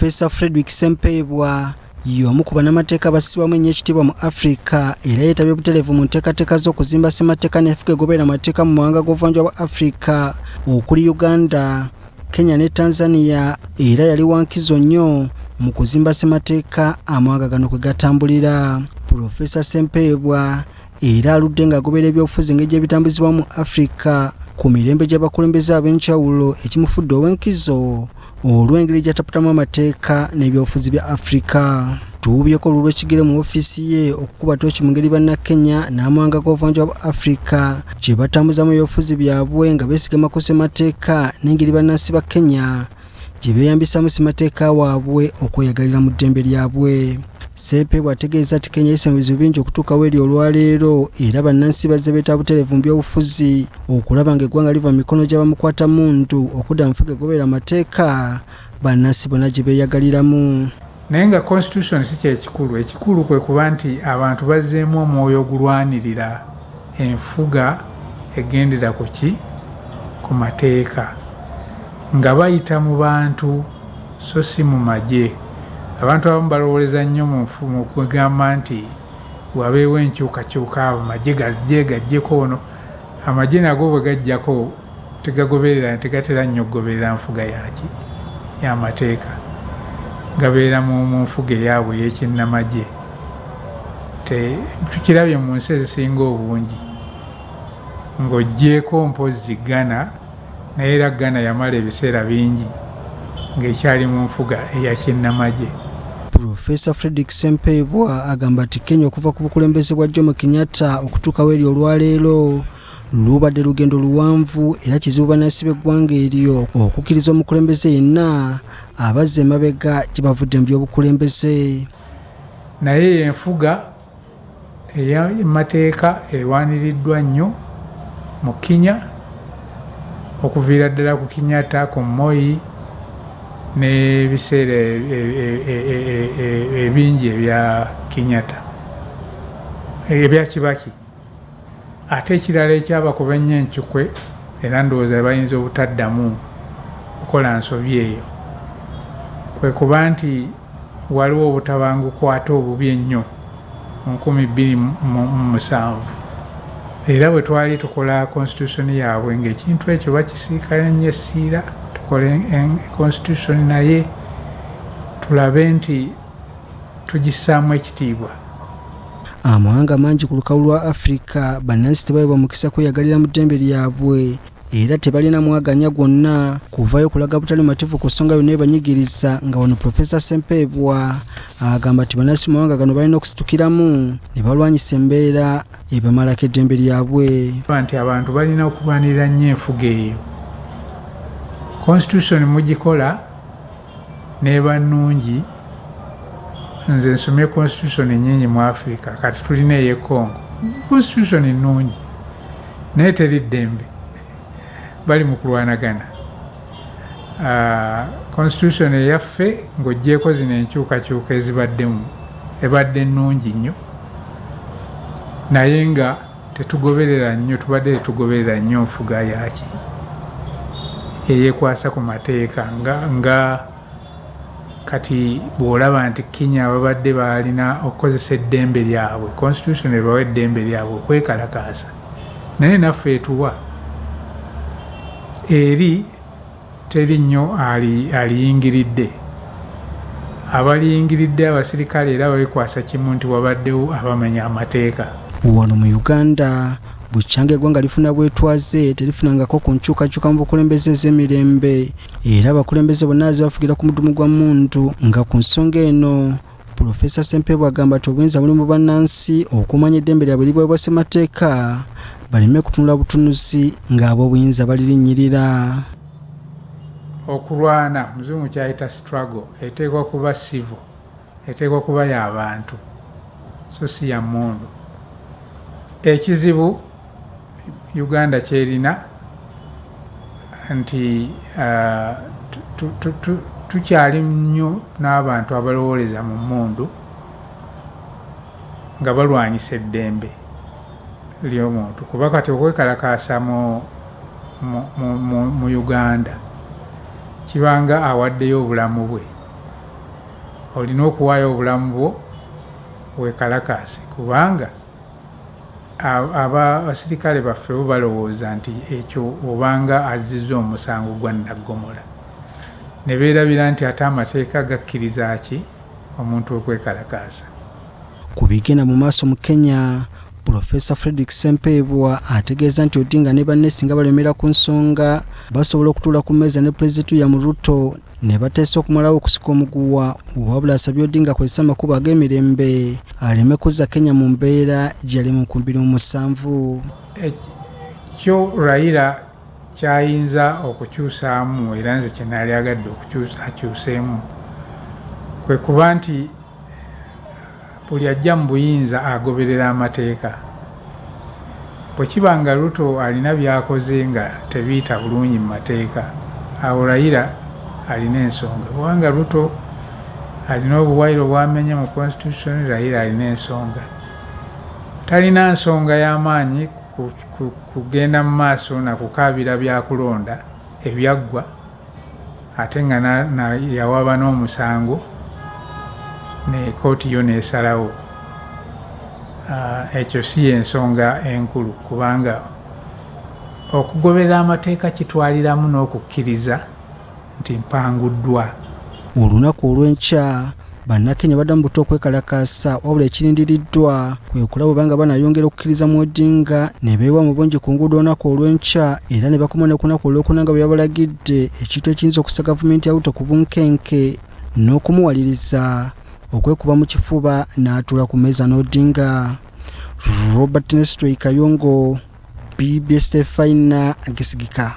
Professor Frederick Sempebwa y'omu ku bannamateeka abassibwamu ennyo ekitiibwa mu Africa era yeetabye butereevu mu nteekateeka z'okuzimba ssemateeka n'enfuga egoberera amateeka mu mawanga g'obuvanjuba bwa Africa okuli Uganda, Kenya ne Tanzania era yali wankizo nnyo mu kuzimba ssemateeka amawanga gano kwe gatambulira. Professor Sempebwa era aludde ng'agoberera ebyobufuzi engeri gye bitambuzibwa mu Africa ku mirembe gy'abakulembeze ab'enjawulo ekimufudde ow'enkizo olw'engeri gy'ataputamu amateeka n'ebyobufuzi bya Africa. Tuubyeko olw'ekigere mu ofiisi ye okukuba tooki mu ngeri bannakenya n'amawanga g'obuvanjuba bwa Africa gye batambuzamu ebyobufuzi byabwe nga beesigama ku ssemateeka n'engeri bannansi ba Kenya gye beeyambisaamu ssemateeka waabwe okweyagalira mu ddembe lyabwe. Sempebwa ategeeza ati Kenya eyise mu bizibu bingi okutuukawo eri olwaleero era bannansi bazze beetaba butereevu mu byobufuzi okulaba ng'eggwanga liva mu mikono gy'abamukwatamundu okudda mu nfuga egoberera amateeka bannansi bonna gye beeyagaliramu. Naye nga constitution si kyekikulu, ekikulu kwe kuba nti abantu bazzeemu omwoyo ogulwanirira enfuga egendera ku ki? Ku mateeka nga bayita mu bantu so si mu magye. Abantu abamu balowoleza nnyo mu kugamba nti wabeewo enkyukakyuka amagye gajjeko ono. Amagye nago bwe gajjako tegatera nnyo kugoberera nfuga yaki y'amateeka, gabeera mu nfuga eyaabwe ey'ekinnamagye. Tukirabye mu nsi ezisinga obungi ng'oggyeko mpozzi Ghana, naye era Ghana yamala ebiseera bingi ng'ekyali mu nfuga eyakinnamagye. Professor Frederick Sempebwa agamba ati Kenya okuva ku bukulembeze bwa Jomo Kenyatta okutuukawo eri olwaleero lubadde lugendo luwanvu era kizibu bannansi b'eggwanga eryo okukkiriza omukulembeze yenna abazze emabega gye bavudde mu by'obukulembeze. Naye enfuga ey'amateeka ewaniriddwa nnyo mu Kenya okuviira ddala ku Kenyatta, ku Moi n'ebiseera ebingi ebya Kenyatta, ebya Kibaki. Ate ekirala ekyabakuba ennyo encukwe era ndowooza bayinza obutaddamu kukola nsobi eyo kwe kuba nti waliwo obutabanguko ate obubi ennyo mu 2007 era bwe twali tukola constitution yaabwe ng'ekintu ekyo bakisiika nnyo essiira tukole constitution naye tulabe nti tugissaamu ekitiibwa. Amawanga mangi ku lukalu lwa Africa bannansi tebaweebwa mukisa kweyagalira mu ddembe lyabwe era tebalina mwaganya gwonna kuvaayo kulaga butali mativu ku nsonga yonna ebanyigiriza nga wano Professor Sempebwa agamba nti bannansi mu mawanga gano balina okusitukiramu ne balwanyisa embeera ebamalako eddembe lyabwe. Nti abantu balina okulwanirira nnyo enfuga eyo. Constitution mugikola n'eba nnungi. Nze nsomye constitution ennyingi mu Africa kati tulina ey'e Congo. Constitution nnungi naye teri ddembe, bali mu kulwanagana. Constitution eyaffe ng'oggyeko zino enkyukakyuka ezibaddemu ebadde nnungi nnyo naye nga tetugoberera nnyo, tubadde tetugoberera nnyo nfuga yaki eyeekwasa ku mateeka nga kati bw'olaba nti Kenya babadde balina okukozesa eddembe lyabwe, constitution ebawa eddembe lyabwe okwekalakaasa, naye naffe etuwa eri teri nnyo aliyingiridde. Abaliyingiridde abasirikale era babikwasa kimu nti wabaddewo abamenya amateeka. Wano mu Uganda bukyanga eggwanga lifuna bwetwaze terifunangako ku nkyukakyuka mu bukulembeze ez'emirembe era abakulembeze bonna bafugira ku mudumu gwa muntu nga ku nsonga eno Professor Sempebwa agamba nti obuyinza buli mu bannansi okumanya eddembe lyabwe libweebwa ssemateeka baleme kutunula butunuzi ng'ab'obuyinza balirinnyirira. Okulwana muzungu kyayita struggle eteekwa kuba civil, eteekwa kuba y'abantu so si ya mmundu. Ekizibu Uganda kyerina nti tukyali nnyo n'abantu abalowoleza mu mmundu nga balwanyisa eddembe ly'omuntu kuba kati okwekalakaasa mu Uganda kibanga awaddeyo obulamu bwe olina okuwaayo obulamu bwo weekalakaasi, kubanga abasirikale baffe bo balowooza nti ekyo obanga azizza omusango gwa naggomola, ne beerabira nti ate amateeka gakkiriza ki omuntu okwekalakaasa. Ku bigenda mu maaso mu Kenya, Profesa Frederick Sempeebwa ategeeza nti Odinga ne banne singa balemera ku nsonga basobola okutuula ku mmeeza ne Pulezidenti William Ruto ne bateesa okumalawo okusika omuguwa, wabula asabye Odinga akozesa amakubo ag'emirembe aleme kuzza Kenya mu mbeera gye yali mu 2007. Ekyo Raila kyayinza okukyusaamu era nze kye naali agadde akyuseemu kwe kuba nti buli ajja mu buyinza agoberera amateeka. Bwe kiba nga Ruto alina by'akoze nga tebiyita bulungi mu mateeka, awo Raila alina ensonga. Kubanga Ruto alina obuwaire obwamenye mu constitution, Raila alina ensonga. Talina nsonga y'amaanyi kugenda mu maaso na kukaabira byakulonda ebyaggwa ate nga yawaba n'omusango ne kooti yo neesalawo. Ekyo si ensonga enkulu, kubanga okugoberera amateeka kitwaliramu n'okukkiriza nti mpanguddwa. Olunaku olw'enkya bannakenya badda mu buto okwekalakaasa, wabula ekirindiriddwa kwe kulaba obanga banayongera okukkiriza mu Odinga ne beewa mu bungi ku nguudo olunaku olw'enkya, era ne bakoma ne ku lunaku olw'okuna nga bwe yabalagidde, ekintu ekiyinza okussa gavumenti ya Ruto ku bunkenke n'okumuwaliriza okwekuba mu kifuba n'atuula ku mmeeza n'Odinga. Robert Nestor Kayongo, BBS Terefayina, Ageesigika.